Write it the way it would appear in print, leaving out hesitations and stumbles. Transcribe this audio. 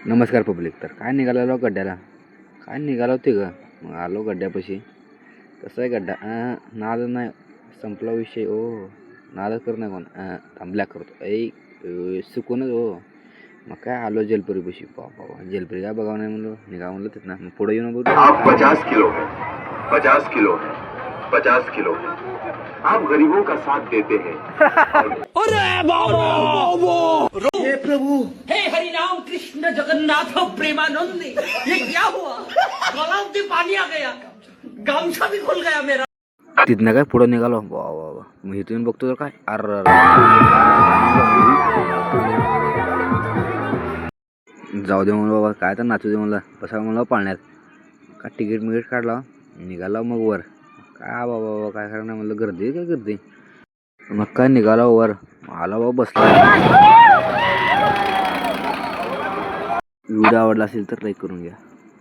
नमस्कार पब्लिक. तर काय निघालेलो गड्ड्याला, काय निघालो होते ग. मग आलो गड्ड्यापाशी. कसं आहे गड्डा, नाद नाही संपला विषय. ओ नाद कर नाही कोण, थांबल्या करतो सुकूनच हो. मग काय आलो जलपुरीपाशी. बाबा जलपुरी काय बघावं नाही म्हणलं, निघा म्हणलं तिथं. मग पुढे येऊन बघ, आप 50 किलो है, 50 किलो है, 50 किलो है. आप गरीबों का साथ देते हैं. हे प्रभु, हे हरि राम कृष्ण जगन्नाथ प्रेमानंद, ये क्या हुआ? गलाव से पानी आ गया, गामछा भी खुल गया मेरा. तिथनं काय पुढं निघालो. बाबा मग इथून बघतो तर काय, जाऊ दे म्हणलं बाबा, काय तर नाचू दे म्हणलं, बसा म्हणलं पाळण्यात. का तिकीट काढला, निघाला मग वर. काय बाबा काय करणार म्हणलं, गर्दी काय गर्दी. मग काय निघाला वर, आला बाबा बसला. व्हिडिओ आवडला असेल तर लाईक करून घ्या.